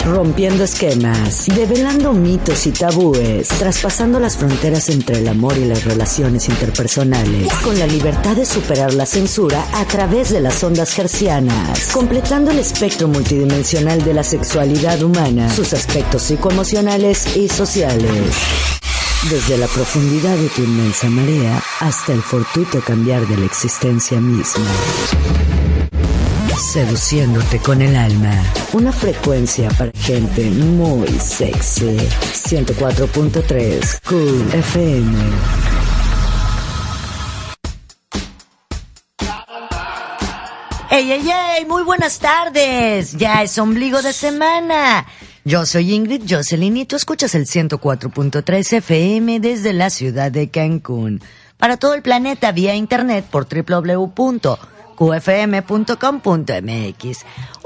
Rompiendo esquemas, develando mitos y tabúes, traspasando las fronteras entre el amor y las relaciones interpersonales, con la libertad de superar la censura a través de las ondas hertzianas, completando el espectro multidimensional de la sexualidad humana, sus aspectos psicoemocionales y sociales. Desde la profundidad de tu inmensa marea hasta el fortuito cambiar de la existencia misma. Seduciéndote con el alma. Una frecuencia para gente muy sexy. 104.3 Cool FM. ¡Ey, ey, ey! Muy buenas tardes. Ya es ombligo de semana. Yo soy Ingrid Jocelyn y tú escuchas el 104.3 FM desde la ciudad de Cancún. Para todo el planeta vía internet por www.qfm.com.mx.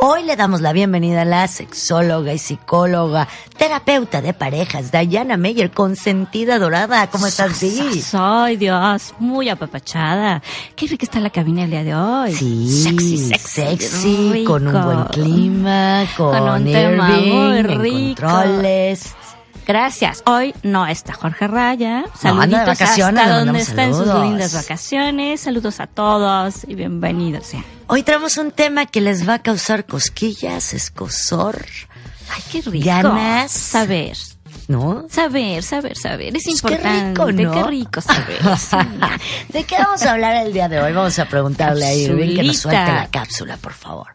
Hoy le damos la bienvenida a la sexóloga y psicóloga, terapeuta de parejas, Diana Meyer, consentida dorada. ¿Cómo estás, Di? Soy, Dios, muy apapachada. Qué rica está la cabina el día de hoy. Sí, sexy, rico. con un buen clima, con un tema muy Irving, rico. en controles. Gracias. Hoy no está Jorge Raya. No, anda de Saluditos vacaciones, hasta le donde mandamos está en sus saludos. lindas vacaciones. Saludos a todos y bienvenidos sean. Hoy traemos un tema que les va a causar cosquillas, escozor, Ay, qué rico. ganas. Saber. ¿No? Saber. Es Pues importante. qué rico, ¿no? Qué rico saber. Sí. ¿De qué vamos a hablar el día de hoy? Vamos a preguntarle a Irving que nos Capsulita. suelte la cápsula, por favor.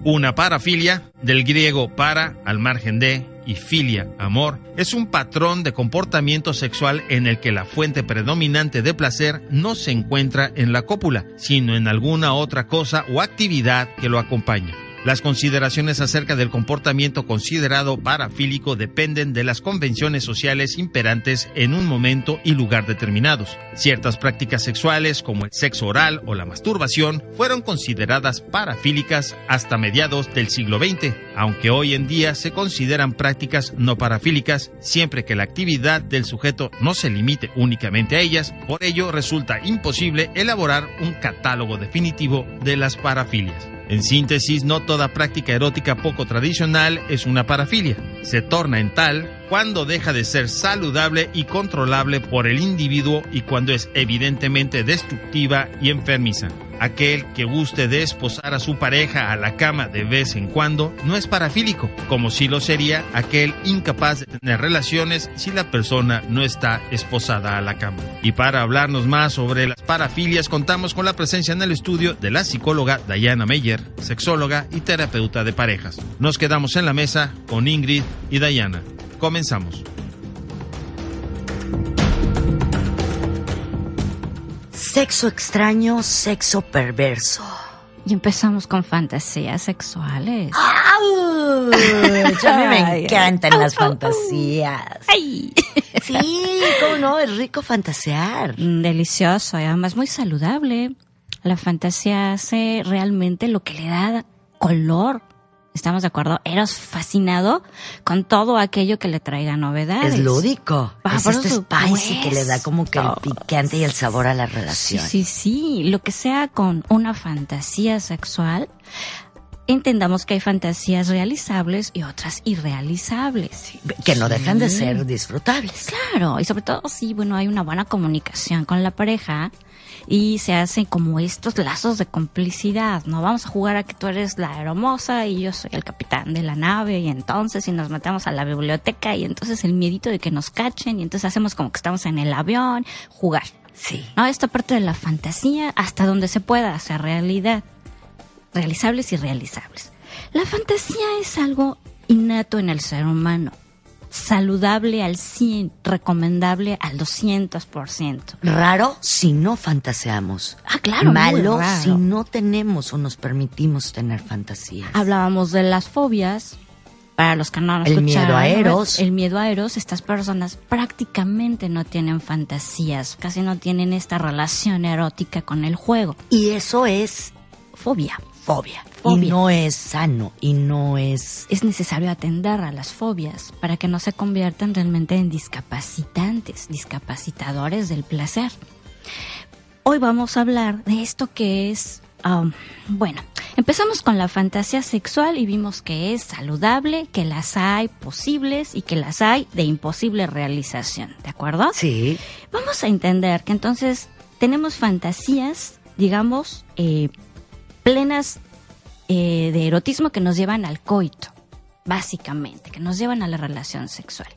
Una parafilia, del griego para, al margen de, y filia, amor, es un patrón de comportamiento sexual en el que la fuente predominante de placer no se encuentra en la cópula, sino en alguna otra cosa o actividad que lo acompaña. Las consideraciones acerca del comportamiento considerado parafílico dependen de las convenciones sociales imperantes en un momento y lugar determinados. Ciertas prácticas sexuales, como el sexo oral o la masturbación, fueron consideradas parafílicas hasta mediados del siglo XX, aunque hoy en día se consideran prácticas no parafílicas, siempre que la actividad del sujeto no se limite únicamente a ellas. Por ello, resulta imposible elaborar un catálogo definitivo de las parafilias. En síntesis, no toda práctica erótica poco tradicional es una parafilia. Se torna en tal cuando deja de ser saludable y controlable por el individuo y cuando es evidentemente destructiva y enfermiza. Aquel que guste de esposar a su pareja a la cama de vez en cuando no es parafílico, como sí lo sería aquel incapaz de tener relaciones si la persona no está esposada a la cama. Y para hablarnos más sobre las parafilias, contamos con la presencia en el estudio de la psicóloga Diana Meyer, sexóloga y terapeuta de parejas. Nos quedamos en la mesa con Ingrid y Diana. Comenzamos. Sexo extraño, sexo perverso. Y empezamos con fantasías sexuales. ¡Au! A mí me encantan las fantasías. ¡Ay! Sí, cómo no, es rico fantasear. Delicioso y además muy saludable. La fantasía hace realmente lo que le da color. ¿Estamos de acuerdo? Eros fascinado con todo aquello que le traiga novedades. Es lúdico. Ah, Es por este spicy que le da como que el supuesto. picante y el sabor a la relación. Sí. Lo que sea con una fantasía sexual, entendamos que hay fantasías realizables y otras irrealizables. Que no dejan de ser disfrutables. Claro, y sobre todo si, hay una buena comunicación con la pareja y se hacen como estos lazos de complicidad, ¿no? Vamos a jugar a que tú eres la hermosa y yo soy el capitán de la nave y entonces si nos metemos a la biblioteca y entonces el miedito de que nos cachen y entonces hacemos como que estamos en el avión, jugar. Sí. ¿No? Esta parte de la fantasía hasta donde se pueda hacer realidad. Realizables y realizables. La fantasía es algo innato en el ser humano. Saludable al 100, recomendable al 200%. Raro si no fantaseamos. Ah, claro, Malo muy raro. si no tenemos o nos permitimos tener fantasías. Hablábamos de las fobias. Para los que no han El escuchado, miedo a Eros. El miedo a Eros, estas personas prácticamente no tienen fantasías, casi no tienen esta relación erótica con el juego. Y eso es Fobia. fobia. fobia. Y no es sano, y no es... Es necesario atender a las fobias para que no se conviertan realmente en discapacitantes, discapacitadores del placer. Hoy vamos a hablar de esto que es... bueno, empezamos con la fantasía sexual y vimos que es saludable, que las hay posibles y que las hay de imposible realización, ¿de acuerdo? Sí. Vamos a entender que entonces tenemos fantasías, digamos, plenas de erotismo que nos llevan al coito, básicamente, que nos llevan a la relación sexual.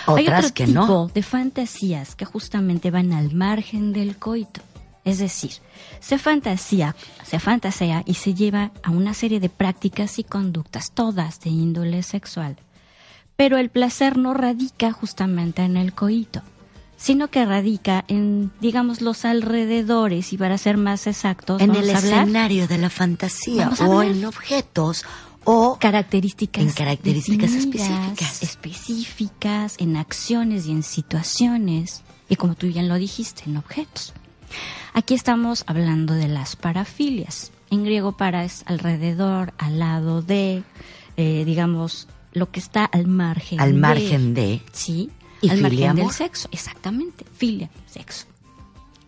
Hay Otras otro que tipo no. de fantasías que justamente van al margen del coito. Es decir, se fantasea y se lleva a una serie de prácticas y conductas, todas de índole sexual. Pero el placer no radica justamente en el coito, sino que radica en, digamos, los alrededores, y para ser más exactos, En vamos el a hablar escenario de la fantasía, Vamos a o hablar. en objetos, o características en características definidas, específicas, en acciones y en situaciones, y como tú bien lo dijiste, en objetos. Aquí estamos hablando de las parafilias. En griego para es alrededor, al lado de, digamos, lo que está al margen al margen de... Sí, ¿Y al filia, margen del amor? sexo, exactamente. Filia, sexo,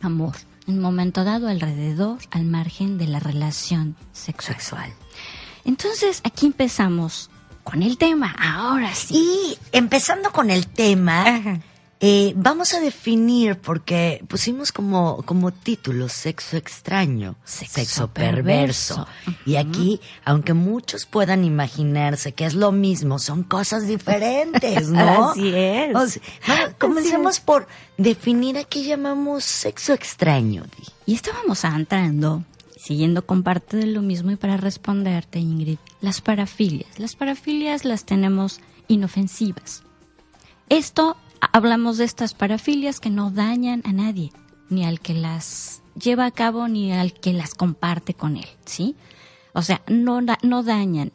amor. En un momento dado, alrededor, al margen de la relación sexual. Entonces, aquí empezamos con el tema, ahora sí. Y empezando con el tema, vamos a definir, porque pusimos como título sexo extraño, sexo perverso. Y aquí, aunque muchos puedan imaginarse que es lo mismo, son cosas diferentes, ¿no? Así es. O sea, comencemos por definir a qué llamamos sexo extraño. Y estábamos entrando, siguiendo con parte de lo mismo, y para responderte, Ingrid, las parafilias. Las parafilias las tenemos inofensivas. Hablamos de estas parafilias que no dañan a nadie, ni al que las lleva a cabo, ni al que las comparte con él, ¿sí? O sea, no dañan,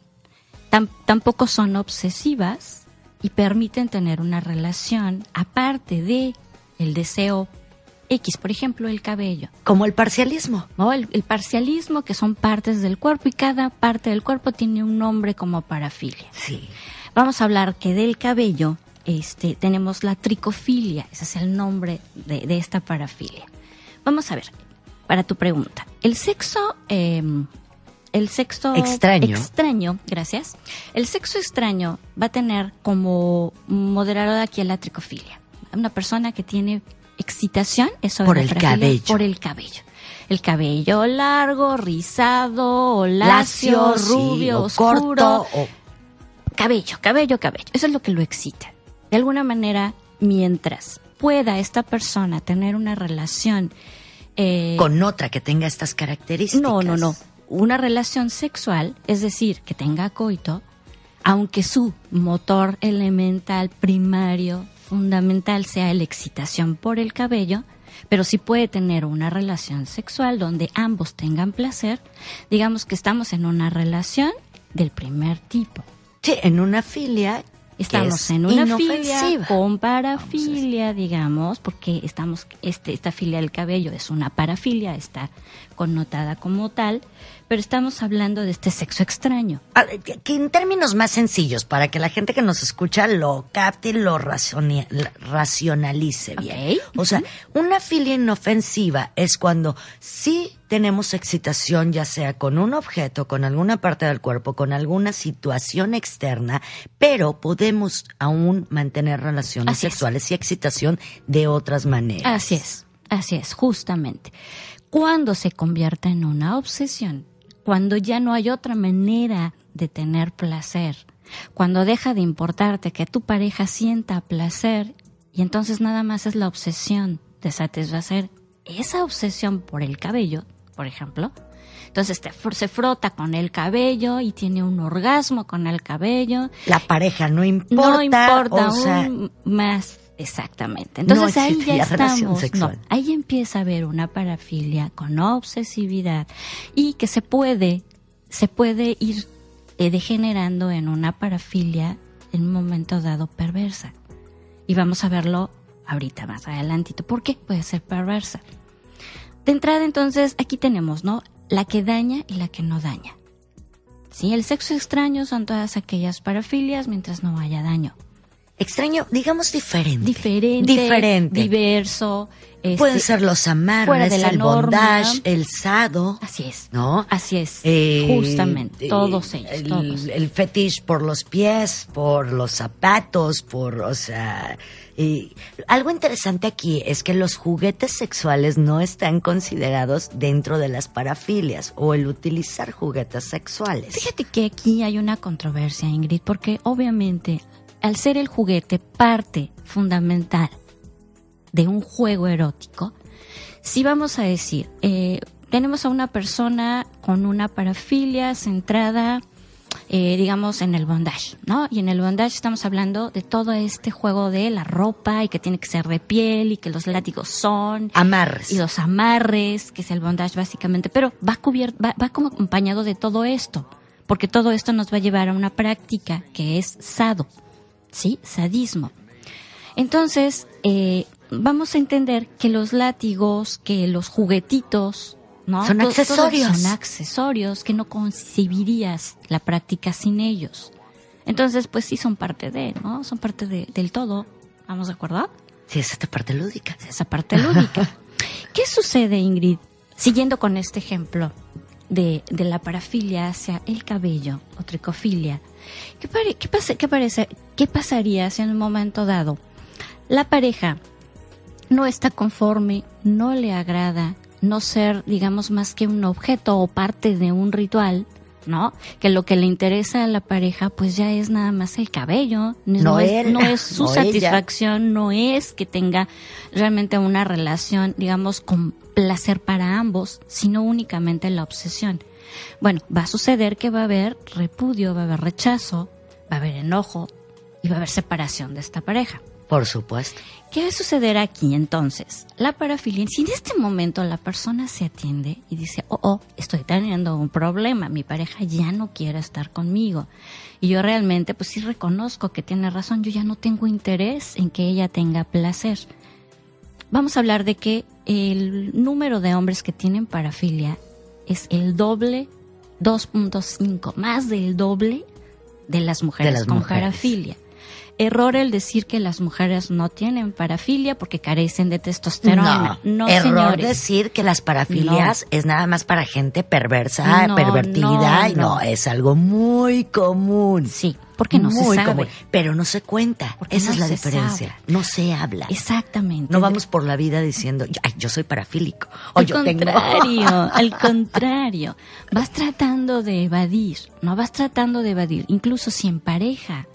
tampoco son obsesivas y permiten tener una relación aparte de el deseo X, por ejemplo, el cabello. Como el parcialismo. ¿No? El parcialismo, que son partes del cuerpo, y cada parte del cuerpo tiene un nombre como parafilia. Sí. Vamos a hablar que del cabello tenemos la tricofilia, ese es el nombre de esta parafilia. Vamos a ver, para tu pregunta, el sexo extraño, gracias. El sexo extraño va a tener como moderador aquí a la tricofilia. Una persona que tiene excitación es sobre por la el parafilia, cabello. por el cabello. El cabello largo, rizado, o lacio, rubio, o oscuro. corto, o... Cabello. Eso es lo que lo excita. De alguna manera, mientras pueda esta persona tener una relación... con otra que tenga estas características. No. Una relación sexual, es decir, que tenga coito, aunque su motor elemental, primario, fundamental sea la excitación por el cabello, pero sí puede tener una relación sexual donde ambos tengan placer. Digamos que estamos en una relación del primer tipo. Sí, en una filia. Estamos en una inofensiva. filia con parafilia, digamos, porque esta filia del cabello es una parafilia, está connotada como tal, pero estamos hablando de este sexo extraño. Que en términos más sencillos, para que la gente que nos escucha lo capte y lo racionalice bien. Okay. O sea, una filia inofensiva es cuando sí tenemos excitación, ya sea con un objeto, con alguna parte del cuerpo, con alguna situación externa, pero podemos aún mantener relaciones sexuales y excitación de otras maneras. Así es, justamente. Cuando se convierte en una obsesión, cuando ya no hay otra manera de tener placer, cuando deja de importarte que tu pareja sienta placer, y entonces nada más es la obsesión de satisfacer esa obsesión por el cabello, por ejemplo. Entonces se frota con el cabello y tiene un orgasmo con el cabello. La pareja no importa, o sea, más. Exactamente. Entonces no ahí ya estamos. Sexual. No, ahí empieza a haber una parafilia con obsesividad y que se puede ir degenerando en una parafilia en un momento dado perversa. Y vamos a verlo ahorita más adelantito. ¿Por qué puede ser perversa? De entrada, entonces, aquí tenemos, ¿no? La que daña y la que no daña. Sí, el sexo extraño son todas aquellas parafilias mientras no haya daño. Extraño, digamos diferente. Diferente. Diverso. Pueden ser los amarres, el bondage, el sado. Así es. ¿No? Así es. Justamente. Todos ellos. El fetiche por los pies, por los zapatos, o sea... algo interesante aquí es que los juguetes sexuales no están considerados dentro de las parafilias o el utilizar juguetes sexuales. Fíjate que aquí hay una controversia, Ingrid, porque obviamente al ser el juguete parte fundamental de un juego erótico, si vamos a decir, tenemos a una persona con una parafilia centrada, digamos, en el bondage, ¿no? Y en el bondage estamos hablando de todo este juego de la ropa y que tiene que ser de piel y que los látigos son... amarres. Y los amarres, que es el bondage básicamente, pero va como acompañado de todo esto, porque todo esto nos va a llevar a una práctica que es sado, ¿sí? Sadismo. Entonces, vamos a entender que los látigos, que los juguetitos, ¿no? Son accesorios. Son accesorios que no concebirías la práctica sin ellos. Entonces, pues sí son parte ¿no? Son parte del todo. ¿Vamos de acuerdo? Sí, es esta parte lúdica. Esa parte lúdica. ¿Qué sucede, Ingrid? Siguiendo con este ejemplo de la parafilia hacia el cabello o tricofilia. ¿Qué pasaría si en un momento dado la pareja no está conforme, no le agrada no ser, digamos, más que un objeto o parte de un ritual, ¿no? Que lo que le interesa a la pareja, pues ya es nada más el cabello, no es su satisfacción, ella. No es que tenga realmente una relación, digamos, con placer para ambos, sino únicamente la obsesión. Bueno, va a suceder que va a haber repudio, va a haber rechazo, va a haber enojo y va a haber separación de esta pareja. Por supuesto. ¿Qué va a suceder aquí entonces? La parafilia, si en este momento la persona se atiende y dice, estoy teniendo un problema, mi pareja ya no quiere estar conmigo. Y yo realmente, pues sí reconozco que tiene razón, yo ya no tengo interés en que ella tenga placer. Vamos a hablar de que el número de hombres que tienen parafilia es el doble, 2.5, más del doble de las mujeres con parafilia. Error el decir que las mujeres no tienen parafilia porque carecen de testosterona. No, error señores. Decir que las parafilias es nada más para gente perversa, pervertida, no, es algo muy común. Sí, porque no se sabe. Común, pero no se cuenta. Esa es la diferencia. Sabe. No se habla. Exactamente. No vamos por la vida diciendo, yo soy parafílico. Al contrario. Vas tratando de evadir, incluso si en pareja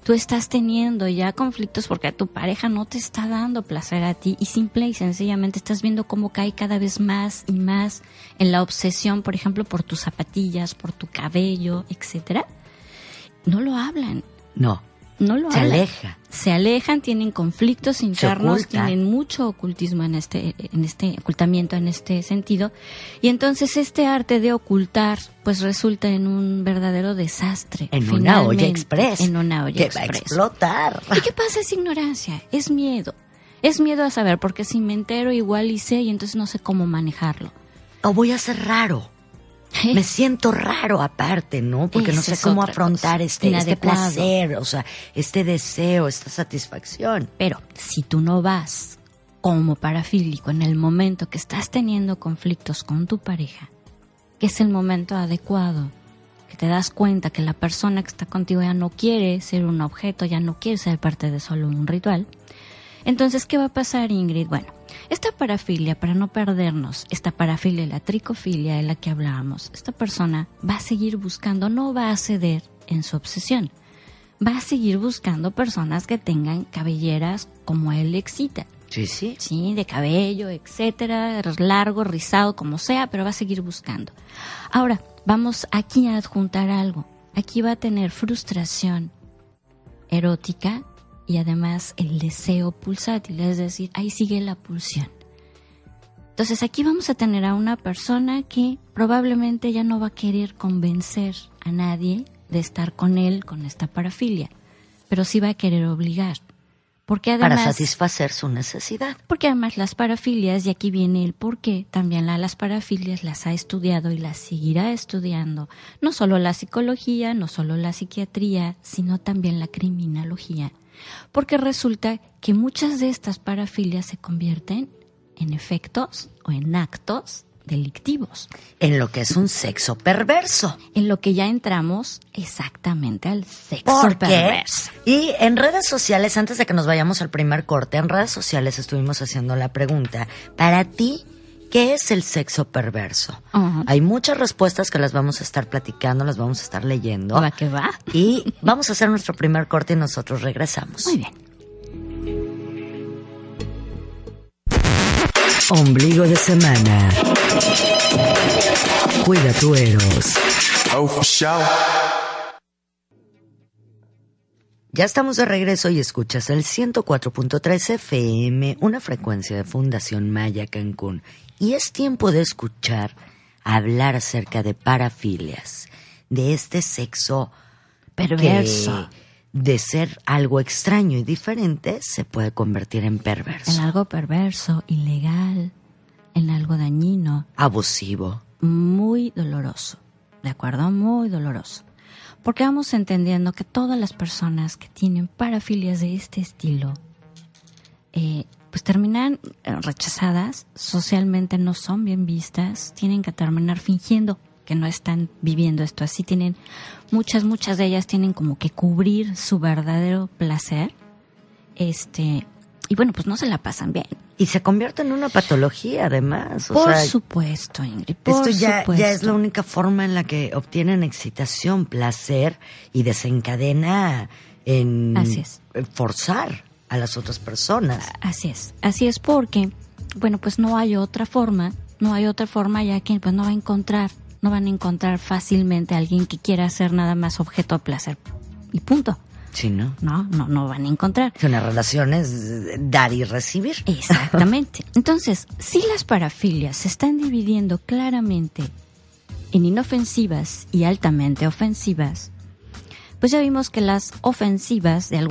tú estás teniendo ya conflictos porque tu pareja no te está dando placer a ti y simple y sencillamente estás viendo cómo cae cada vez más y más en la obsesión, por ejemplo, por tus zapatillas, por tu cabello, etcétera. No lo hablan. No lo hablan. Se alejan, tienen conflictos internos, tienen mucho ocultismo en este ocultamiento en este sentido. Y entonces este arte de ocultar pues resulta en un verdadero desastre. En una olla express. Que va a explotar. ¿Y qué pasa? Es ignorancia, es miedo. Es miedo a saber, porque si me entero igual y sé, y entonces no sé cómo manejarlo. O voy a ser raro. Me siento raro aparte, ¿no? Porque no sé cómo afrontar este placer, o sea, este deseo, esta satisfacción. Pero si tú no vas como parafílico en el momento que estás teniendo conflictos con tu pareja, que es el momento adecuado, que te das cuenta que la persona que está contigo ya no quiere ser un objeto, ya no quiere ser parte de solo un ritual, entonces, ¿qué va a pasar, Ingrid? Bueno, esta parafilia, para no perdernos, esta parafilia, la tricofilia de la que hablábamos, esta persona va a seguir buscando, no va a ceder en su obsesión. Va a seguir buscando personas que tengan cabelleras como a él le excita. Sí. Sí, de cabello, etcétera, largo, rizado, como sea, pero va a seguir buscando. Ahora, vamos aquí a adjuntar algo. Aquí va a tener frustración erótica y además el deseo pulsátil, es decir, ahí sigue la pulsión. Entonces aquí vamos a tener a una persona que probablemente ya no va a querer convencer a nadie de estar con él, con esta parafilia, pero sí va a querer obligar. Porque además, para satisfacer su necesidad. Porque además las parafilias, y aquí viene el por qué, también las parafilias las ha estudiado y las seguirá estudiando. No solo la psicología, no solo la psiquiatría, sino también la criminología. Porque resulta que muchas de estas parafilias se convierten en efectos o en actos delictivos. En lo que es un sexo perverso. En lo que ya entramos exactamente al sexo perverso. Y en redes sociales, antes de que nos vayamos al primer corte, en redes sociales estuvimos haciendo la pregunta, para ti, ¿qué es el sexo perverso? Uh-huh. Hay muchas respuestas que las vamos a estar platicando, las vamos a estar leyendo. ¿Va que va? Y vamos a hacer nuestro primer corte y nosotros regresamos. Muy bien. Ombligo de semana. Cuida tu Eros. Ya estamos de regreso y escuchas el 104.3 FM, una frecuencia de Fundación Maya Cancún. Y es tiempo de escuchar hablar acerca de parafilias, de este sexo perverso. De ser algo extraño y diferente, se puede convertir en perverso. En algo perverso, ilegal, en algo dañino. Abusivo. Muy doloroso, ¿de acuerdo? Muy doloroso. Porque vamos entendiendo que todas las personas que tienen parafilias de este estilo, pues terminan rechazadas, socialmente no son bien vistas, tienen que terminar fingiendo que no están viviendo esto así, tienen muchas de ellas tienen como que cubrir su verdadero placer, y bueno, pues no se la pasan bien. Y se convierte en una patología, además. Por supuesto, Ingrid, esto ya es la única forma en la que obtienen excitación, placer, y desencadena en forzar a las otras personas. Así es porque, bueno, pues no hay otra forma ya que pues no van a encontrar fácilmente a alguien que quiera ser nada más objeto de placer y punto. Sí, ¿no? No van a encontrar. Una relación es dar y recibir. Exactamente. Entonces, si las parafilias se están dividiendo claramente en inofensivas y altamente ofensivas, pues ya vimos que las ofensivas las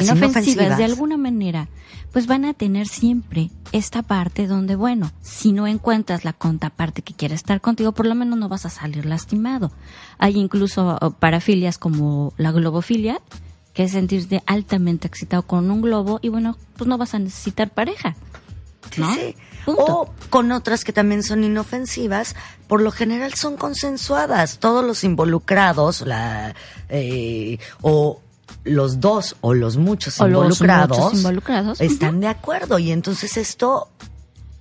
inofensivas de alguna manera pues van a tener siempre esta parte donde, bueno, si no encuentras la contraparte que quiere estar contigo, por lo menos no vas a salir lastimado. Hay incluso parafilias como la globofilia, que es sentirte altamente excitado con un globo y bueno, pues no vas a necesitar pareja, ¿no? Sí. O con otras que también son inofensivas, por lo general son consensuadas. Todos los involucrados, o los dos o los muchos involucrados están de acuerdo. Y entonces esto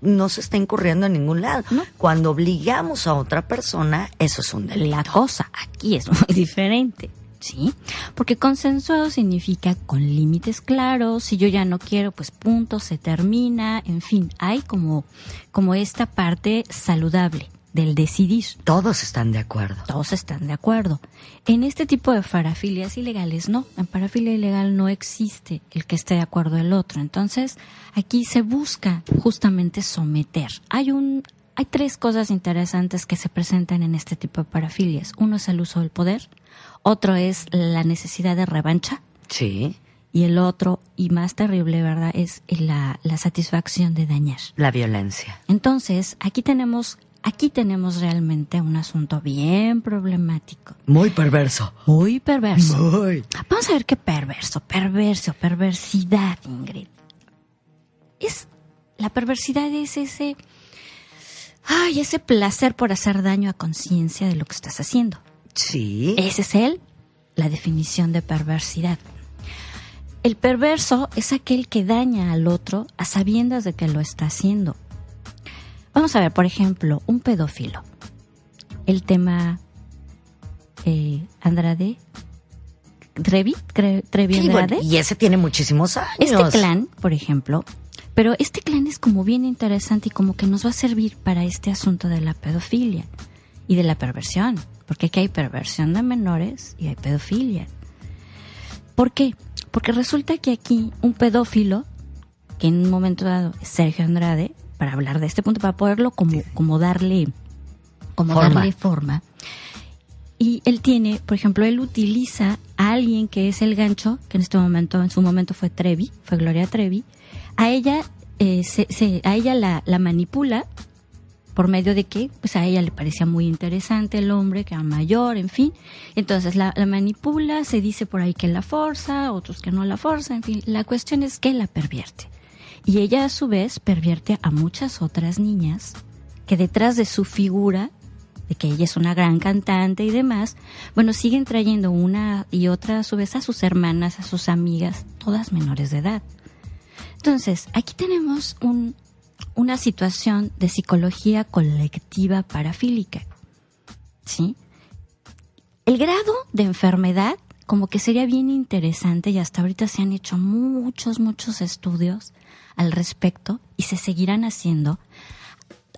no se está incurriendo en ningún lado. ¿No? Cuando obligamos a otra persona, eso es un delito. La cosa aquí es muy diferente. ¿Sí? Porque consensuado significa con límites claros, si yo ya no quiero, pues punto, se termina, en fin, hay como esta parte saludable del decidir. Todos están de acuerdo. En este tipo de parafilias ilegales, no, en parafilia ilegal no existe el que esté de acuerdo el otro, entonces aquí se busca justamente someter. Hay tres cosas interesantes que se presentan en este tipo de parafilias. Uno es el uso del poder. Otro es la necesidad de revancha. Sí. Y el otro, y más terrible, ¿verdad?, es la satisfacción de dañar. La violencia. Entonces, aquí tenemos realmente un asunto bien problemático. Muy perverso. Vamos a ver qué perversidad, Ingrid. La perversidad es ese placer por hacer daño a conciencia de lo que estás haciendo. Sí. Ese es la definición de perversidad. El perverso es aquel que daña al otro a sabiendas de que lo está haciendo. Vamos a ver, por ejemplo, un pedófilo. El tema Andrade, Trevi Andrade. Bueno, y ese tiene muchísimos años. Este clan, por ejemplo, pero este clan es como bien interesante y como que nos va a servir para este asunto de la pedofilia y de la perversión. Porque aquí hay perversión de menores y hay pedofilia. ¿Por qué? Porque resulta que aquí un pedófilo, que en un momento dado es Sergio Andrade, para hablar de este punto, para poderlo como darle forma, Y él tiene, por ejemplo, él utiliza a alguien que es el gancho, que en su momento fue Gloria Trevi. A ella, la manipula por medio de que, pues a ella le parecía muy interesante el hombre, que era mayor, en fin. Entonces la manipula, se dice por ahí que la forza, otros que no la forza, en fin. La cuestión es que la pervierte. Y ella a su vez pervierte a muchas otras niñas que detrás de su figura, de que ella es una gran cantante y demás, bueno, siguen trayendo una y otra a su vez a sus hermanas, a sus amigas, todas menores de edad. Entonces, aquí tenemos una situación de psicología colectiva parafílica, ¿sí? El grado de enfermedad, como que sería bien interesante, y hasta ahorita se han hecho muchos estudios al respecto, y se seguirán haciendo,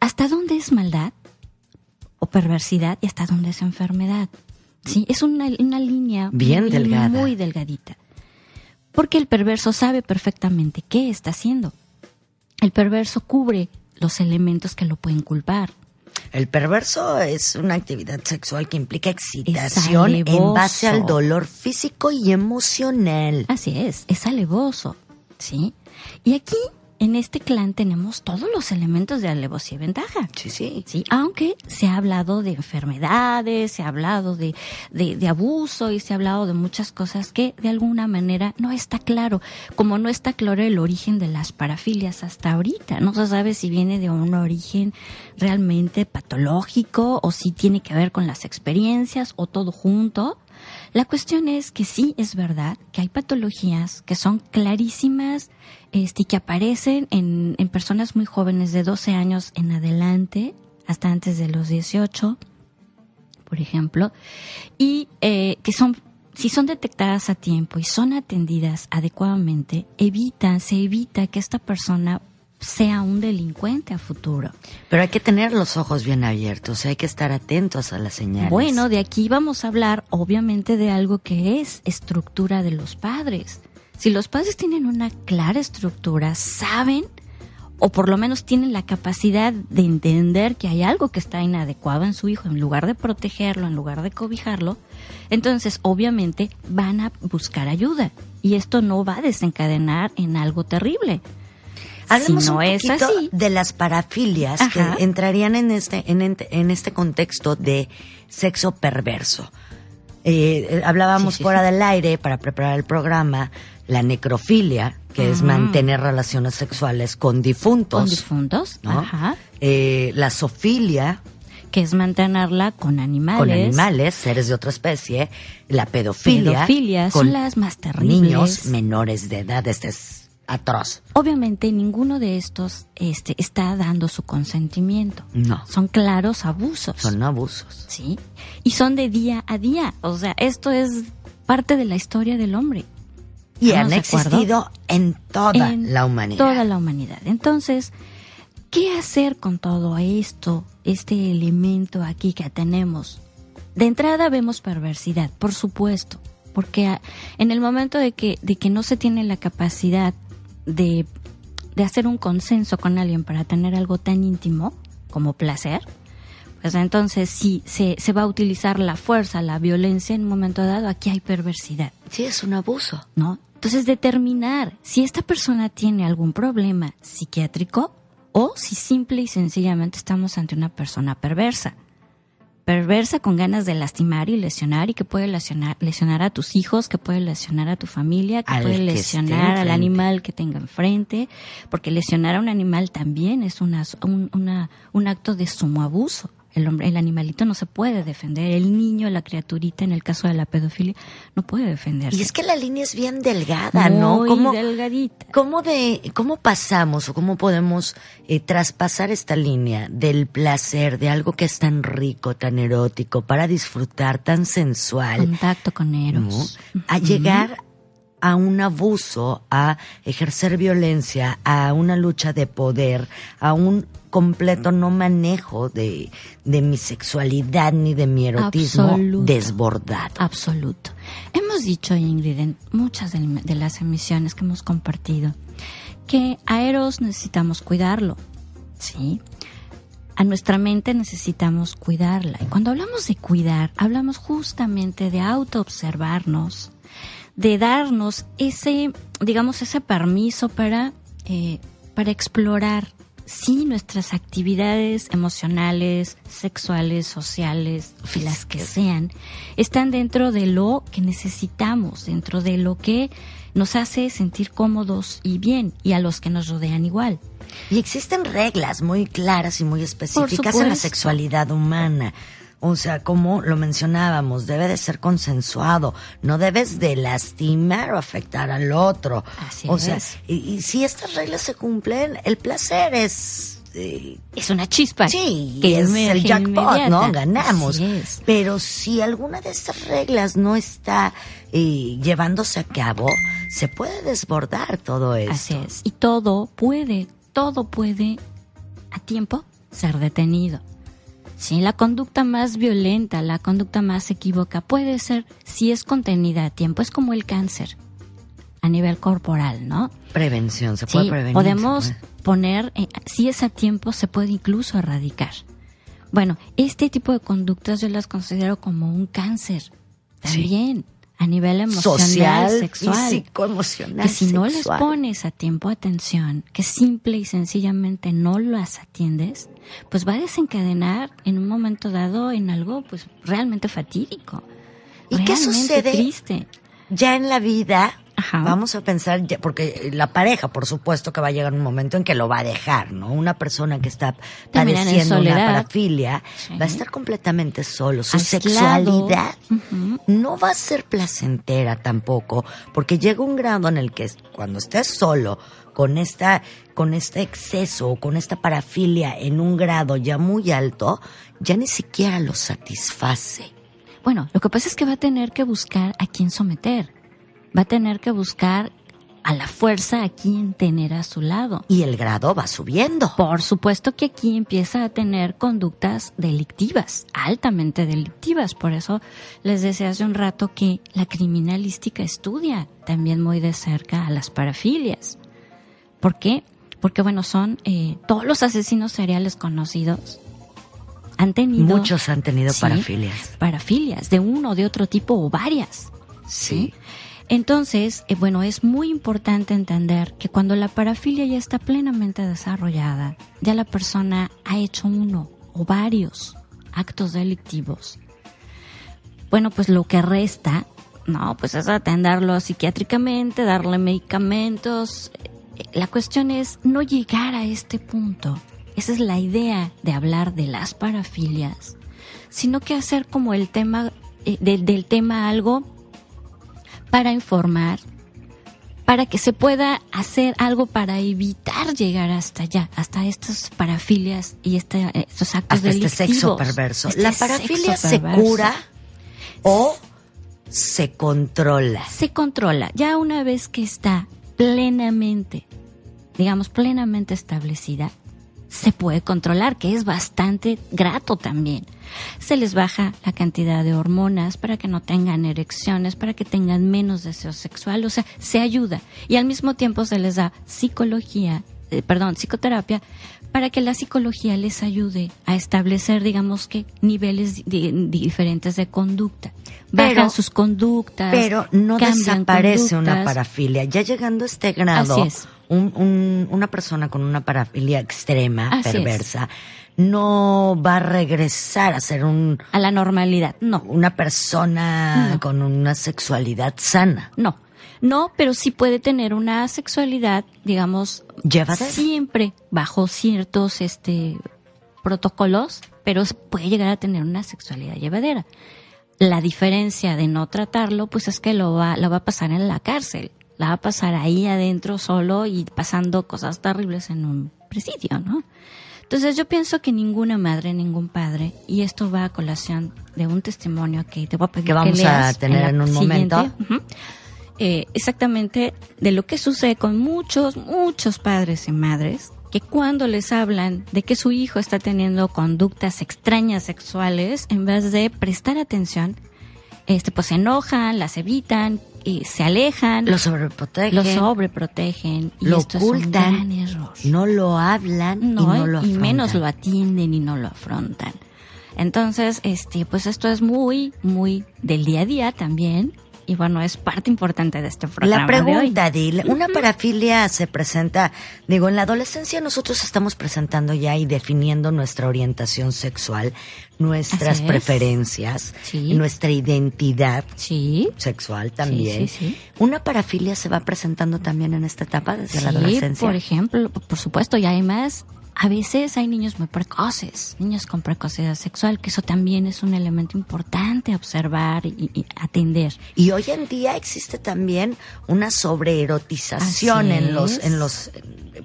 hasta dónde es maldad o perversidad y hasta dónde es enfermedad. Sí, es una línea bien delgada, muy delgadita. Porque el perverso sabe perfectamente qué está haciendo. El perverso cubre los elementos que lo pueden culpar. El perverso es una actividad sexual que implica excitación en base al dolor físico y emocional. Así es alevoso, ¿sí? Y aquí, en este clan, tenemos todos los elementos de alevosía y ventaja. Sí. Aunque se ha hablado de enfermedades, se ha hablado de abuso y se ha hablado de muchas cosas que de alguna manera no está claro. Como no está claro el origen de las parafilias hasta ahorita. No se sabe si viene de un origen realmente patológico o si tiene que ver con las experiencias o todo junto. La cuestión es que sí es verdad que hay patologías que son clarísimas y que aparecen en personas muy jóvenes de 12 años en adelante, hasta antes de los 18, por ejemplo, y que si son detectadas a tiempo y son atendidas adecuadamente, se evita que esta persona sea un delincuente a futuro. Pero hay que tener los ojos bien abiertos, hay que estar atentos a las señales. Bueno, de aquí vamos a hablar obviamente de algo que es estructura de los padres. Si los padres tienen una clara estructura, saben, o por lo menos tienen la capacidad de entender que hay algo que está inadecuado en su hijo, en lugar de protegerlo, en lugar de cobijarlo, entonces obviamente van a buscar ayuda. Y esto no va a desencadenar en algo terrible. Hablemos si no un poquito es así, de las parafilias. Ajá. Que entrarían en este contexto de sexo perverso. Hablábamos fuera del aire para preparar el programa, la necrofilia, que es mantener relaciones sexuales con difuntos. Con difuntos, ¿no? Ajá. La zoofilia, que es mantenerla con animales. Con animales, seres de otra especie. La pedofilia. Son las más terribles. Niños menores de edad, es atroz. Obviamente ninguno de estos está dando su consentimiento. No. Son claros abusos. Son abusos. Sí. Y son de día a día. O sea, esto es parte de la historia del hombre. Y han existido en toda la humanidad. Toda la humanidad. Entonces, ¿qué hacer con todo esto? Este elemento aquí que tenemos. De entrada vemos perversidad, por supuesto. Porque en el momento de que no se tiene la capacidad de hacer un consenso con alguien para tener algo tan íntimo como placer, pues entonces sí se va a utilizar la fuerza, la violencia en un momento dado. Aquí hay perversidad. Sí, es un abuso, ¿no? Entonces determinar si esta persona tiene algún problema psiquiátrico o si simple y sencillamente estamos ante una persona perversa con ganas de lastimar y lesionar, y que puede lesionar a tus hijos, que puede lesionar a tu familia, que puede lesionar al animal que tenga enfrente, porque lesionar a un animal también es un acto de sumo abuso. El animalito no se puede defender, el niño, la criaturita, en el caso de la pedofilia, no puede defenderse. Y es que la línea es bien delgada, ¿no? Muy delgadita. ¿Cómo pasamos o cómo podemos traspasar esta línea del placer, de algo que es tan rico, tan erótico, para disfrutar, tan sensual? Contacto con eros. ¿No? A llegar a un abuso, a ejercer violencia, a una lucha de poder, a un completo no manejo de mi sexualidad ni de mi erotismo desbordado. Absoluto. Hemos dicho, Ingrid, en muchas de las emisiones que hemos compartido, que a Eros necesitamos cuidarlo, ¿sí? a nuestra mente necesitamos cuidarla. Y cuando hablamos de cuidar, hablamos justamente de autoobservarnos, de darnos ese permiso para explorar si nuestras actividades emocionales, sexuales, sociales, las que sean, están dentro de lo que necesitamos, dentro de lo que nos hace sentir cómodos y bien, y a los que nos rodean igual. Y existen reglas muy claras y muy específicas en la sexualidad humana. O sea, como lo mencionábamos, debe de ser consensuado. No debes de lastimar o afectar al otro. Así o es. sea, y si estas reglas se cumplen, el placer es una chispa. Sí, que es emerge el jackpot, inmediata. ¿no? Ganamos. Así es. Pero si alguna de estas reglas no está llevándose a cabo, se puede desbordar todo esto. Así es. Y todo puede a tiempo ser detenido. Sí, la conducta más violenta, la conducta más equívoca puede ser, si es contenida a tiempo, es como el cáncer a nivel corporal, ¿no? Prevención, se puede prevenir. Podemos poner, si es a tiempo, se puede incluso erradicar. Bueno, este tipo de conductas yo las considero como un cáncer también. A nivel emocional, social, sexual, físico, emocional, que si sexual. no les pones a tiempo atención, que simple y sencillamente no las atiendes, pues va a desencadenar en un momento dado en algo pues realmente fatídico. ¿Y qué realmente sucede triste. ya en la vida? Ajá. Vamos a pensar, porque la pareja, por supuesto que va a llegar un momento en que lo va a dejar, ¿no? Una persona que está Terminan en padeciendo una soledad. parafilia Sí. va a estar completamente solo. Su Aislado. sexualidad Ujú. no va a ser placentera tampoco, porque llega un grado en el que cuando estés solo, con este exceso o con esta parafilia en un grado ya muy alto, ya ni siquiera lo satisface. Bueno, lo que pasa es que va a tener que buscar a quién someter. Va a tener que buscar a la fuerza a quien tener a su lado. Y el grado va subiendo. Por supuesto que aquí empieza a tener conductas delictivas, altamente delictivas. Por eso les decía hace un rato que la criminalística estudia también muy de cerca a las parafilias. ¿Por qué? Porque, bueno, son todos los asesinos seriales conocidos han tenido... Muchos han tenido Sí, parafilias. parafilias, de uno o de otro tipo o varias. Sí. Entonces, bueno, es muy importante entender que cuando la parafilia ya está plenamente desarrollada, ya la persona ha hecho uno o varios actos delictivos. Bueno, pues lo que resta, no, pues es atenderlo psiquiátricamente, darle medicamentos. La cuestión es no llegar a este punto. Esa es la idea de hablar de las parafilias, sino que hacer como el tema del tema algo para informar, para que se pueda hacer algo para evitar llegar hasta allá, hasta estas parafilias y estos actos Hasta delictivos. este sexo perverso. Este ¿La parafilia sexo se perverso. cura o se controla? Se controla. Ya una vez que está plenamente establecida, se puede controlar, que es bastante grato también. Se les baja la cantidad de hormonas para que no tengan erecciones, para que tengan menos deseo sexual, o sea, se ayuda. Y al mismo tiempo se les da psicoterapia, para que la psicología les ayude a establecer, digamos que, niveles diferentes de conducta. Bajan sus conductas. Pero no cambian desaparece una conductas. parafilia. Ya llegando a este grado, Así es. una persona con una parafilia extrema, Así perversa, no va a regresar a ser A la normalidad, no. una persona No. con una sexualidad sana. No, pero sí puede tener una sexualidad, digamos, ¿Llevadera? siempre bajo ciertos protocolos, pero puede llegar a tener una sexualidad llevadera. La diferencia de no tratarlo, pues es que lo va a pasar en la cárcel, la va a pasar ahí adentro solo y pasando cosas terribles en un presidio, ¿no? Entonces yo pienso que ninguna madre, ningún padre, y esto va a colación de un testimonio que te voy a pedir Que vamos leas a tener la en un siguiente. momento. Ujú. Exactamente de lo que sucede con muchos padres y madres, que cuando les hablan de que su hijo está teniendo conductas extrañas sexuales, en vez de prestar atención, pues se enojan, las evitan, se alejan, Lo sobreprotegen. y Lo esto es un ocultan, gran error. no lo hablan y no lo afrontan. menos lo atienden y no lo afrontan. Entonces, pues esto es muy, muy del día a día también. Y bueno, es parte importante de este programa. La pregunta, Dil, ¿una parafilia se presenta? Digo, en la adolescencia nosotros estamos presentando ya y definiendo nuestra orientación sexual, nuestras Así es. preferencias, Sí. nuestra identidad Sí. sexual también. Sí. ¿Una parafilia se va presentando también en esta etapa desde la adolescencia? Por ejemplo, por supuesto, y además, a veces hay niños muy precoces, niños con precocidad sexual, que eso también es un elemento importante a observar y atender. Y hoy en día existe también una sobreerotización Así en los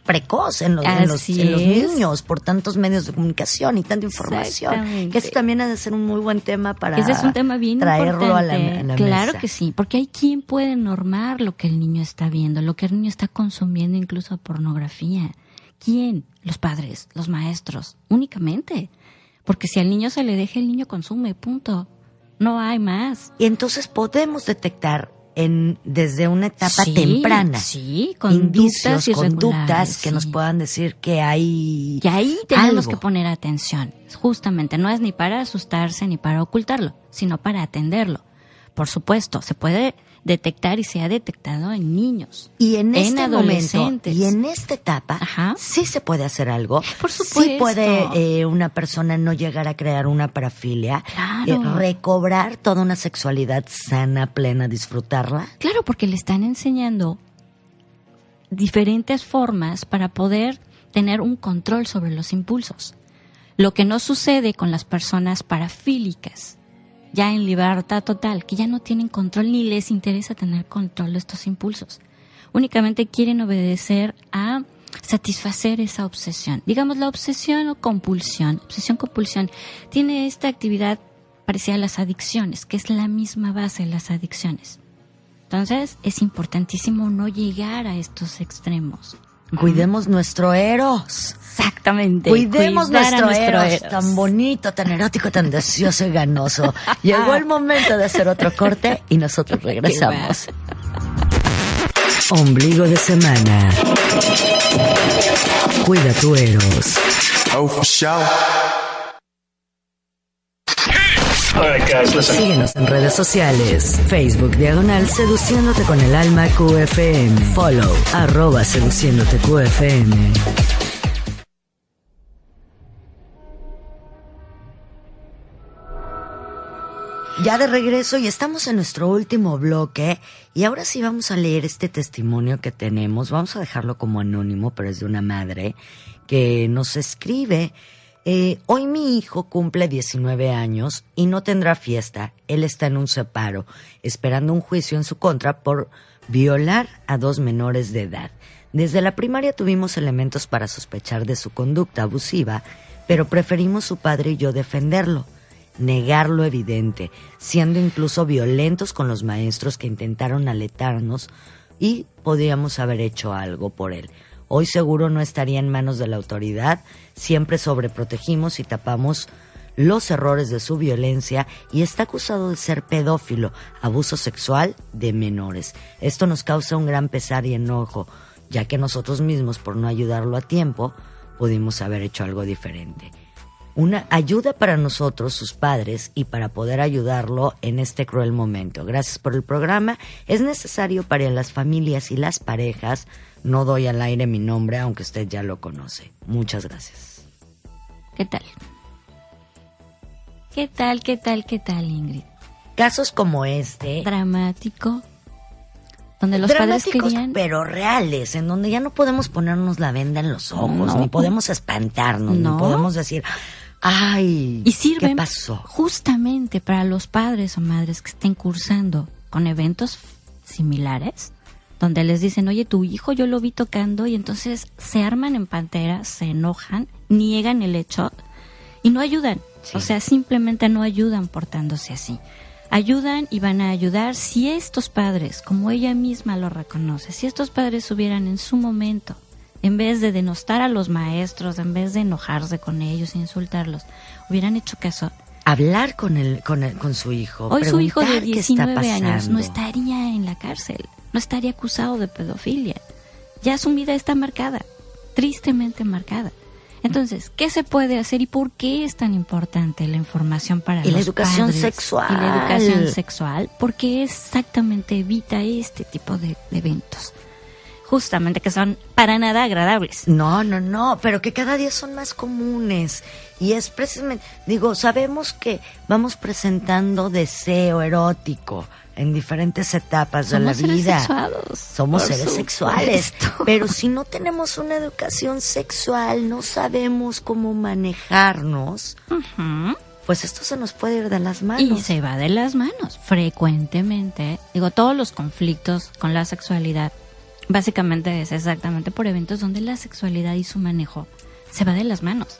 precoz, en los Así es. niños por tantos medios de comunicación y tanta información. Exactamente. Que eso también ha de ser un muy buen tema para Ese es un tema bien traerlo importante. a la Claro mesa. que sí, porque hay quien puede normar lo que el niño está viendo, lo que el niño está consumiendo, incluso pornografía. ¿Quién? Los padres, los maestros, únicamente. Porque si al niño se le deja, el niño consume, punto. No hay más. Y entonces podemos detectar desde una etapa temprana Sí, indicios, conductas conductas que sí. nos puedan decir que hay Y ahí tenemos algo. que poner atención. Justamente, no es ni para asustarse ni para ocultarlo, sino para atenderlo. Por supuesto, se puede detectar y se ha detectado en niños. Y en este momento, adolescentes. y en esta etapa, Ajá. sí se puede hacer algo. Por Sí supuesto. puede una persona no llegar a crear una parafilia, Claro. recobrar toda una sexualidad sana, plena, disfrutarla. Claro, porque le están enseñando diferentes formas para poder tener un control sobre los impulsos. Lo que no sucede con las personas parafílicas, ya en libertad total, que ya no tienen control ni les interesa tener control de estos impulsos. Únicamente quieren obedecer a satisfacer esa obsesión. Digamos, la obsesión o compulsión, obsesión-compulsión, tiene esta actividad parecida a las adicciones, que es la misma base de las adicciones. Entonces, es importantísimo no llegar a estos extremos. Cuidemos nuestro eros. Exactamente. Cuidemos Cuidar a nuestro eros, tan bonito, tan erótico, tan deseoso y ganoso. Llegó el momento de hacer otro corte y nosotros regresamos. Ombligo de semana. Cuida tu eros. Oh, for sure. Síguenos en redes sociales. Facebook /Seduciéndote con el Alma QFM. Follow @Seduciéndote QFM. Ya de regreso y estamos en nuestro último bloque y ahora sí vamos a leer este testimonio que tenemos. Vamos a dejarlo como anónimo, pero es de una madre que nos escribe. Hoy mi hijo cumple 19 años y no tendrá fiesta. Él está en un separo, esperando un juicio en su contra por violar a 2 menores de edad. Desde la primaria tuvimos elementos para sospechar de su conducta abusiva, pero preferimos su padre y yo defenderlo, negar lo evidente, siendo incluso violentos con los maestros que intentaron alertarnos y podríamos haber hecho algo por él. Hoy seguro no estaría en manos de la autoridad, siempre sobreprotegimos y tapamos los errores de su violencia y está acusado de ser pedófilo, abuso sexual de menores. Esto nos causa un gran pesar y enojo, ya que nosotros mismos, por no ayudarlo a tiempo, pudimos haber hecho algo diferente. Una ayuda para nosotros, sus padres, y para poder ayudarlo en este cruel momento. Gracias por el programa. Es necesario para las familias y las parejas. No doy al aire mi nombre, aunque usted ya lo conoce. Muchas gracias. ¿Qué tal? ¿Qué tal, qué tal, qué tal, Ingrid? Casos como este, Dramático, donde los padres dramáticos querían... pero reales, en donde ya no podemos ponernos la venda en los ojos, No. ni podemos espantarnos, No. ni podemos decir, ay, Y sirven ¿qué pasó? justamente para los padres o madres que estén cursando con eventos similares, donde les dicen, oye, tu hijo yo lo vi tocando, y entonces se arman en pantera, se enojan, niegan el hecho y no ayudan. Sí. O sea, simplemente no ayudan portándose así. Ayudan y van a ayudar si estos padres, como ella misma lo reconoce, si estos padres hubieran en su momento, en vez de denostar a los maestros, en vez de enojarse con ellos e insultarlos, hubieran hecho caso, hablar con su hijo. Hoy su hijo de preguntar qué está 19 años pasando. no estaría en la cárcel, no estaría acusado de pedofilia. Ya su vida está marcada, tristemente marcada. Entonces, ¿qué se puede hacer y por qué es tan importante la información para los Y la educación padres? sexual. Y la educación sexual, porque exactamente evita este tipo de eventos. Justamente que son para nada agradables. No, pero que cada día son más comunes. Y es precisamente, sabemos que vamos presentando deseo erótico en diferentes etapas de la vida. Somos seres sexuados. Somos Por seres supuesto. sexuales. Pero si no tenemos una educación sexual, no sabemos cómo manejarnos, Ujú. pues esto se nos puede ir de las manos. Y se va de las manos frecuentemente. Todos los conflictos con la sexualidad básicamente es exactamente por eventos donde la sexualidad y su manejo se va de las manos,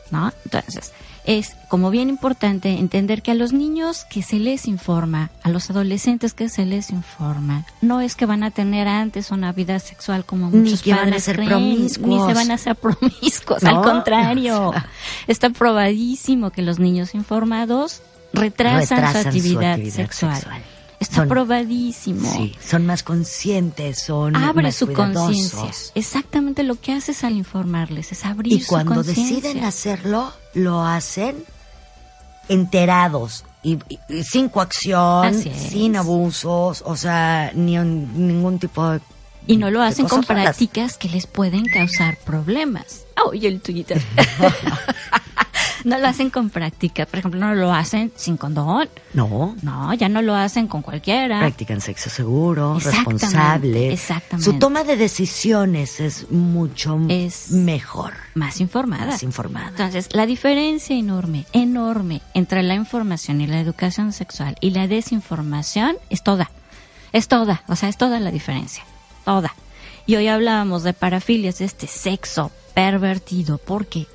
¿no? Entonces, es como bien importante entender que a los niños que se les informa, a los adolescentes que se les informa, no es que van a tener antes una vida sexual como Ni muchos que van a padres ser creen, promiscuos. ni se van a hacer promiscuos, ¿No? al contrario. Está probadísimo que los niños informados retrasan su actividad sexual. Está probadísimo. Sí, son más conscientes, son Abre más su cuidadosos. conciencia. Exactamente lo que haces al informarles es abrir su conciencia. Y cuando deciden hacerlo, lo hacen enterados y sin coacción, Así es. sin abusos, o sea, ningún tipo de... Y no lo de hacen con cosas malas. prácticas que les pueden causar problemas. Oye, el Twitter. No lo hacen con práctica. Por ejemplo, no lo hacen sin condón. No, No, ya no lo hacen con cualquiera. practican sexo seguro, Exactamente, responsable. exactamente. Su toma de decisiones es mucho Es mejor, Más informada. más informada. Entonces, la diferencia enorme entre la información y la educación sexual y la desinformación es toda. O sea, es toda la diferencia. Toda. Y hoy hablábamos de parafilias, de este sexo pervertido, porque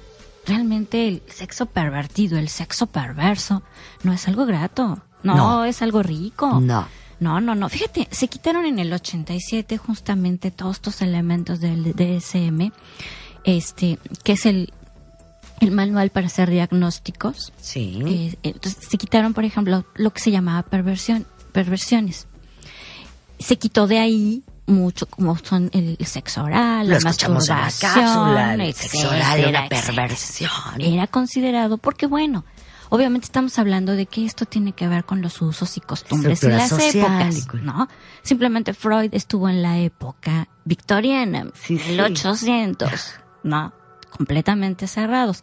realmente el sexo pervertido, el sexo perverso, no es algo grato. No. Es algo rico. No. No. Fíjate, se quitaron en el 87 justamente todos estos elementos del DSM, que es el manual para hacer diagnósticos. Sí. Entonces, se quitaron, por ejemplo, lo que se llamaba perversiones. Se quitó de ahí mucho, como son el sexo oral, Lo la escuchamos en la masturbación, cápsula, el sexo oral era una etcétera. perversión. Era considerado, porque bueno, obviamente estamos hablando de que esto tiene que ver con los usos y costumbres y Estructura las social, épocas, ¿no? Simplemente Freud estuvo en la época victoriana, Sí, sí. 1800, ¿no? Completamente cerrados.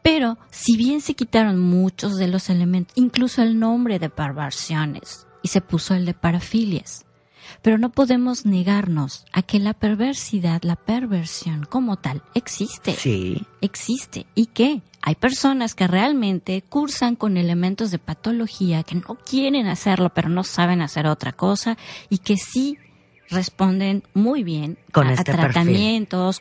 Pero, si bien se quitaron muchos de los elementos, incluso el nombre de perversiones, y se puso el de parafilias, pero no podemos negarnos a que la perversidad, la perversión como tal, existe. Sí. Existe. ¿Y qué? Hay personas que realmente cursan con elementos de patología, que no quieren hacerlo, pero no saben hacer otra cosa, y que sí responden muy bien Con a este tratamientos,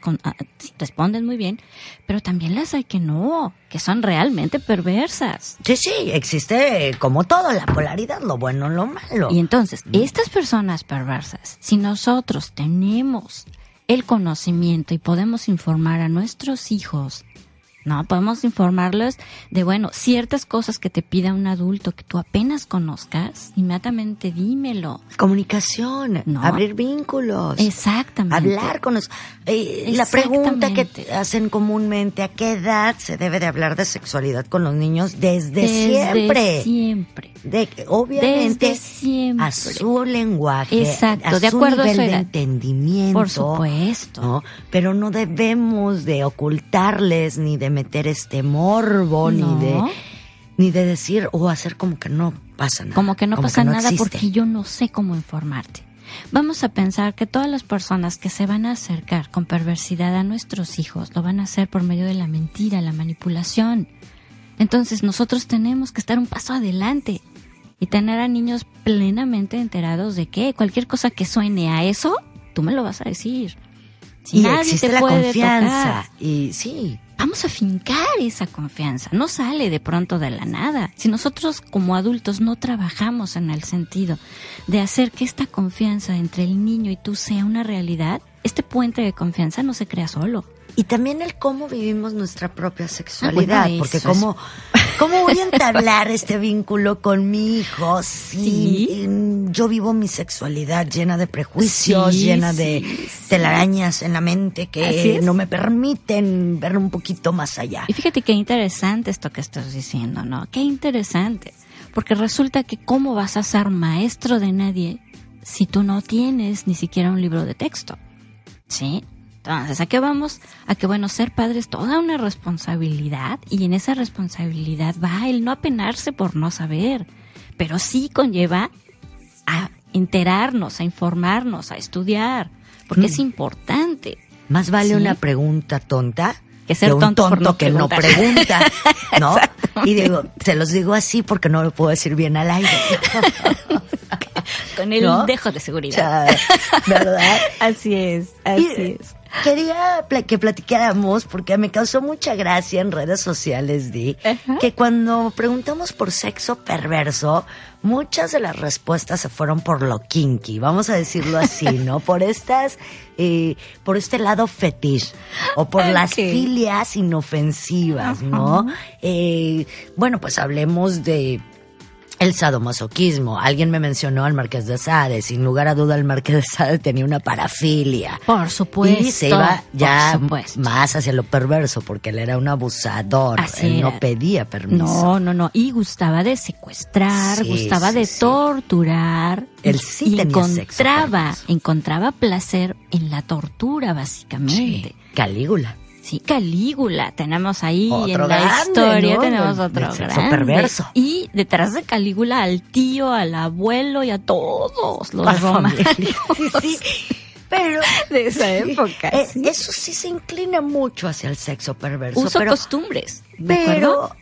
sí, responden muy bien, pero también las hay que no, que son realmente perversas. Sí, existe como todo, la polaridad, lo bueno, lo malo. Y entonces, estas personas perversas, si nosotros tenemos el conocimiento y podemos informar a nuestros hijos, ¿no? Podemos informarles de, bueno, ciertas cosas que te pida un adulto que tú apenas conozcas, inmediatamente dímelo. Comunicación, No. abrir vínculos. Exactamente. Hablar con los... la pregunta que te hacen comúnmente, ¿a qué edad se debe de hablar de sexualidad con los niños? Desde siempre. Siempre. Obviamente, Desde siempre. a su lenguaje, Exacto, a de su acuerdo a nivel su de edad. entendimiento. Por supuesto. ¿No? Pero no debemos de ocultarles ni de meter morbo, No. ni de decir o hacer como que no pasa nada. Como que no pasa nada existe. porque yo no sé cómo informarte. Vamos a pensar que todas las personas que se van a acercar con perversidad a nuestros hijos lo van a hacer por medio de la mentira, la manipulación. Entonces nosotros tenemos que estar un paso adelante y tener a niños plenamente enterados de que cualquier cosa que suene a eso, tú me lo vas a decir. Si Y nadie existe te la puede confianza. tocar. Y sí. Vamos a fincar esa confianza, no sale de pronto de la nada. Si nosotros como adultos no trabajamos en el sentido de hacer que esta confianza entre el niño y tú sea una realidad, este puente de confianza no se crea solo. Y también el cómo vivimos nuestra propia sexualidad, bueno, porque eso ¿cómo voy a entablar este vínculo con mi hijo si yo vivo mi sexualidad llena de prejuicios, llena de telarañas en la mente que no me permiten ver un poquito más allá? Y fíjate qué interesante esto que estás diciendo, ¿no? Qué interesante, porque resulta que ¿cómo vas a ser maestro de nadie si tú no tienes ni siquiera un libro de texto? ¿Sí? Entonces, ¿a qué vamos? A que, bueno, ser padre es toda una responsabilidad, y en esa responsabilidad va el no apenarse por no saber, pero sí conlleva a enterarnos, a informarnos, a estudiar, porque es importante. Más vale una pregunta tonta que ser un tonto por no que no pregunta, ¿no? Y digo, se los digo así porque no lo puedo decir bien al aire. Con el dejo de seguridad. ¿Verdad? Así es, así es. Quería que platicáramos, porque me causó mucha gracia en redes sociales, que cuando preguntamos por sexo perverso, muchas de las respuestas se fueron por lo kinky, vamos a decirlo así, ¿no? Por por este lado fetiche, o por las filias inofensivas, ¿no? Bueno, pues hablemos de el sadomasoquismo. Alguien me mencionó al Marqués de Sade. Sin lugar a duda, el Marqués de Sade tenía una parafilia. Por supuesto. Y se iba ya más hacia lo perverso, porque él era un abusador. Él no pedía permiso. No. Y gustaba de secuestrar, gustaba de torturar. Él sí tenía sexo perverso. Encontraba placer en la tortura, básicamente. Sí. Calígula. Sí, Calígula, tenemos ahí otro en la grande, historia, ¿no? tenemos otro grande. Perverso. Y detrás de Calígula al tío, al abuelo y a todos los romanos. Sí. Pero de esa época. Eso sí se inclina mucho hacia el sexo perverso. Costumbres. Pero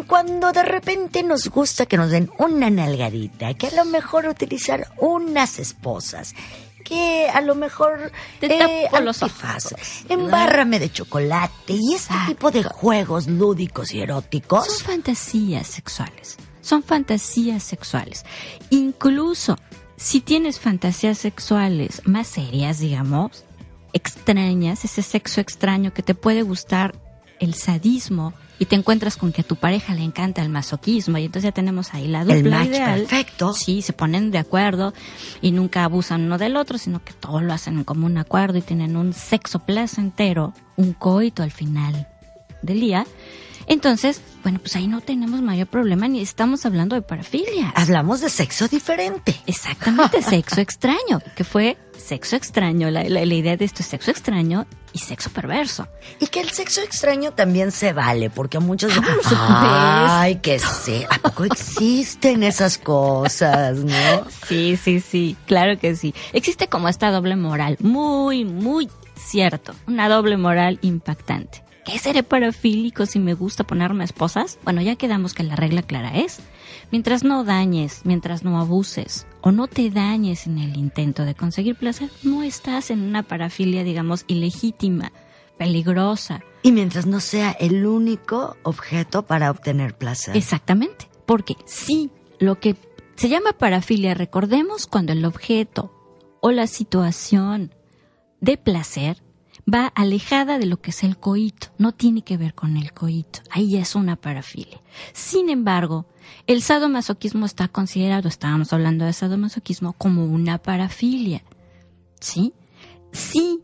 cuando de repente nos gusta que nos den una nalgadita, que a lo mejor utilizar unas esposas, que a lo mejor te tapo los ojos, embárrame de chocolate y este tipo de juegos lúdicos y eróticos. Son fantasías sexuales. Incluso si tienes fantasías sexuales más serias, digamos, extrañas, ese sexo extraño que te puede gustar, el sadismo, y te encuentras con que a tu pareja le encanta el masoquismo, y entonces ya tenemos ahí la dupla el match ideal. Perfecto. Sí, se ponen de acuerdo y nunca abusan uno del otro, sino que todo lo hacen en común acuerdo y tienen un sexo placentero, un coito al final del día. Entonces, bueno, pues ahí no tenemos mayor problema, ni estamos hablando de parafilia. Hablamos de sexo diferente. Exactamente, sexo extraño, que fue sexo extraño, la idea de esto es sexo extraño y sexo perverso. Y que el sexo extraño también se vale, porque a muchos... ¡Ay, que sé! ¿A poco existen esas cosas, no? Sí, claro que sí. Existe como esta doble moral, muy, muy cierto, una doble moral impactante. ¿Qué seré parafílico si me gusta ponerme esposas? Bueno, ya quedamos que la regla clara es, mientras no dañes, mientras no abuses o no te dañes en el intento de conseguir placer, no estás en una parafilia, digamos, ilegítima, peligrosa. Y mientras no sea el único objeto para obtener placer. Exactamente, porque sí, lo que se llama parafilia, recordemos cuando el objeto o la situación de placer va alejada de lo que es el coito, no tiene que ver con el coito, ahí ya es una parafilia. Sin embargo, el sadomasoquismo está considerado, estábamos hablando de sadomasoquismo, como una parafilia, ¿sí? Sí,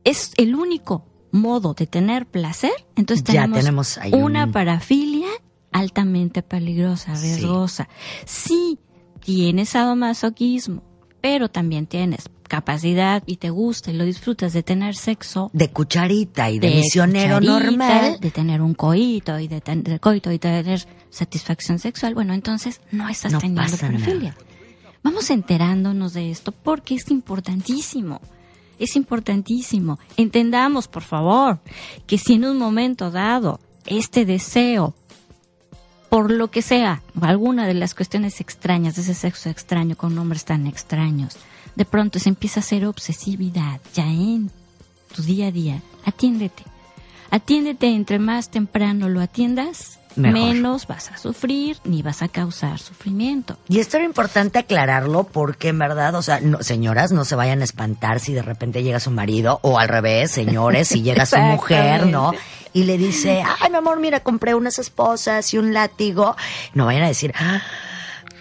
es el único modo de tener placer, entonces tenemos ahí una parafilia altamente peligrosa, riesgosa. Sí, tienes sadomasoquismo, pero también tienes capacidad y te gusta y lo disfrutas de tener sexo de cucharita y de misionero normal, de tener un coito y de tener satisfacción sexual, bueno, entonces no estás teniendo parafilia. Vamos enterándonos de esto porque es importantísimo. Entendamos, por favor, que si en un momento dado este deseo, por lo que sea, o alguna de las cuestiones extrañas de ese sexo extraño con hombres tan extraños, de pronto se empieza a hacer obsesividad ya en tu día a día, atiéndete, entre más temprano lo atiendas, Mejor. menos vas a sufrir ni vas a causar sufrimiento. Y esto era importante aclararlo porque en verdad, o sea, no, señoras, no se vayan a espantar si de repente llega su marido, o al revés, señores, si llega su mujer, ¿no? Y le dice, ay, mi amor, mira, compré unas esposas y un látigo. No vayan a decir,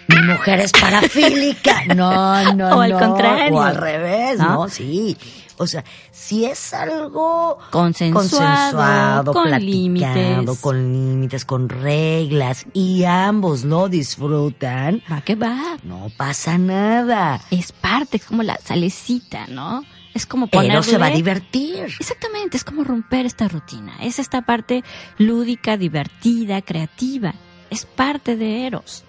mi mujer es parafílica. No, o al contrario. O al revés, ¿no? Sí. O sea, si es algo consensuado, con platicado, límites, con límites, con reglas, y ambos lo disfrutan, va que va. no pasa nada. Es parte, es como la salecita, ¿no? Es como ponerle... Pero se va a divertir. Exactamente, es como romper esta rutina. Es esta parte lúdica, divertida, creativa. Es parte de Eros.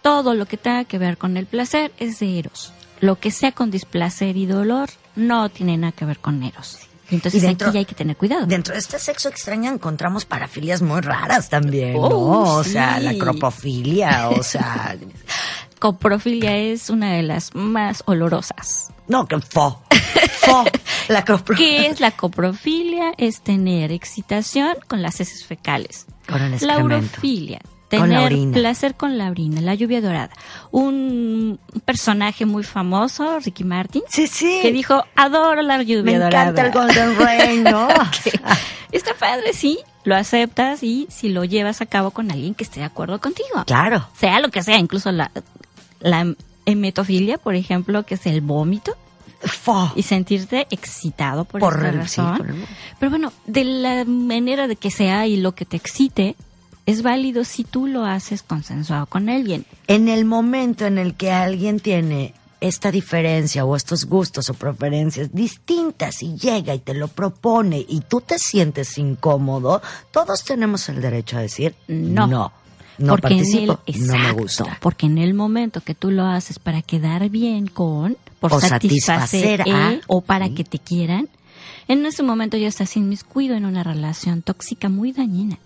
Todo lo que tenga que ver con el placer es de Eros. Lo que sea con displacer y dolor no tiene nada que ver con Eros. Entonces aquí ya hay que tener cuidado. Dentro de este sexo extraño encontramos parafilias muy raras también, ¿no? O Sí. sea, la cropofilia, o sea... Coprofilia es una de las más olorosas. No, que la coprofilia. ¿Qué es la coprofilia? Es tener excitación con las heces fecales. Con el La excremento. urofilia, Con la tener orina. placer con la orina, la lluvia dorada. Un personaje muy famoso, Ricky Martin, Sí. que dijo, adoro la lluvia Me dorada. encanta el Golden Rain, ¿no? Está padre, sí, lo aceptas y si lo llevas a cabo con alguien que esté de acuerdo contigo. Claro. Sea lo que sea, incluso la hemetofilia, por ejemplo, que es el vómito. Y sentirte excitado por esta razón. Pero bueno, de la manera de que sea y lo que te excite, es válido si tú lo haces consensuado con alguien. En el momento en el que alguien tiene esta diferencia o estos gustos o preferencias distintas y llega y te lo propone y tú te sientes incómodo, todos tenemos el derecho a decir no Porque participo, no me exacto, gusta. porque en el momento que tú lo haces para quedar bien con, por O satisfacer satisfacer a, o para que te quieran, en ese momento ya estás inmiscuido en una relación tóxica muy dañina.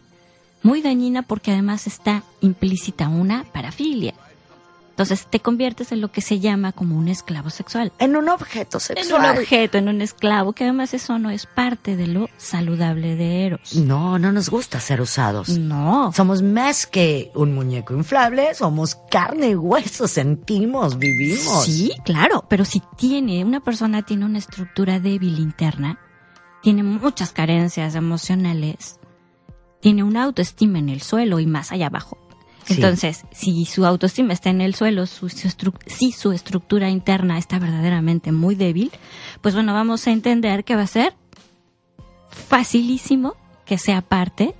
Muy dañina porque además está implícita una parafilia. Entonces te conviertes en lo que se llama como un esclavo sexual. En un objeto En sexual. un objeto, en un esclavo, que además eso no es parte de lo saludable de Eros. No nos gusta ser usados. No. Somos más que un muñeco inflable, somos carne y hueso, sentimos, vivimos. Sí, claro, pero si una persona tiene una estructura débil interna, tiene muchas carencias emocionales, tiene una autoestima en el suelo y más allá abajo. Sí. Entonces, si su autoestima está en el suelo, si su estructura interna está verdaderamente muy débil, pues bueno, vamos a entender que va a ser facilísimo que sea parte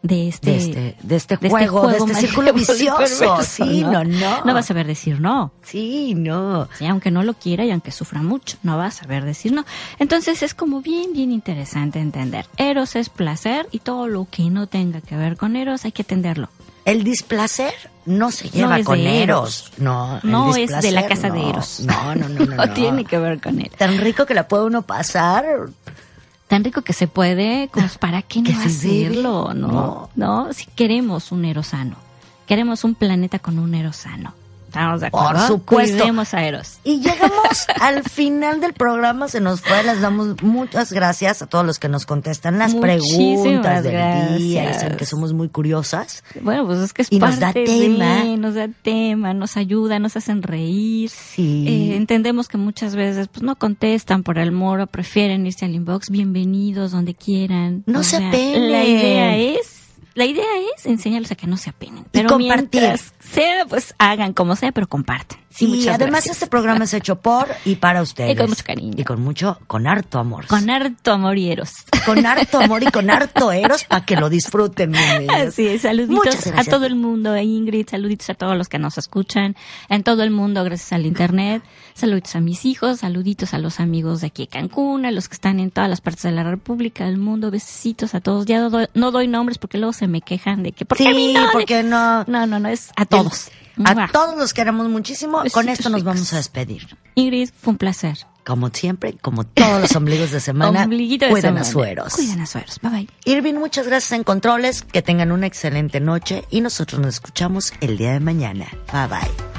de este juego, de este círculo vicioso. perverso, Sí, no. No vas a saber decir no. Sí, no. Sí, aunque no lo quiera y aunque sufra mucho, no va a saber decir no. Entonces es como bien interesante entender. Eros es placer y todo lo que no tenga que ver con Eros hay que atenderlo. El displacer no se lleva es con de Eros. No, el No es de la displacer, casa no. de Eros. No. No tiene que ver con él. Tan rico que la puede uno pasar. Tan rico que se puede, como para qué Que no se debe. hacerlo, ¿no? Si queremos un Eros sano, queremos un planeta con un Eros sano. ¿Estamos de acuerdo? Por supuesto. Cuidemos a Eros. Y llegamos al final del programa, se nos fue, les damos muchas gracias a todos los que nos contestan las Muchísimas preguntas del día, y gracias. saben que somos muy curiosas. Bueno, pues es que es Y parte nos da tema. nos da tema, nos ayuda, nos hacen reír. Sí. Entendemos que muchas veces pues no contestan por el moro, prefieren irse al inbox. Bienvenidos donde quieran. No O se sea, apenen. La idea es enseñarles a que no se apenen. Pero compartir. mientras sea, pues hagan como sea, pero compartan. Sí, Y muchas además gracias. este programa es hecho por y para ustedes. Y con mucho cariño. Y con harto amor. Con harto amor y Eros. Con harto amor y con harto Eros para que lo disfruten, mis niños. Así es, Muchas saluditos a gracias. todo el mundo, Ingrid, saluditos a todos los que nos escuchan en todo el mundo gracias al internet, saluditos a mis hijos, saluditos a los amigos de aquí de Cancún, a los que están en todas las partes de la República, del mundo, besitos a todos. Ya no doy nombres porque luego se me quejan de que ¿por qué a mí Sí, no? porque no. No, es a todos. A todos los queremos muchísimo. Con Besitos esto nos ricos. vamos a despedir. Ingrid, fue un placer. Como siempre, como todos los ombligos de semana, Ombliguito de cuiden a semana. sueros. Cuiden a sueros. Bye bye. Irving, muchas gracias en Controles. Que tengan una excelente noche y nosotros nos escuchamos el día de mañana. Bye bye.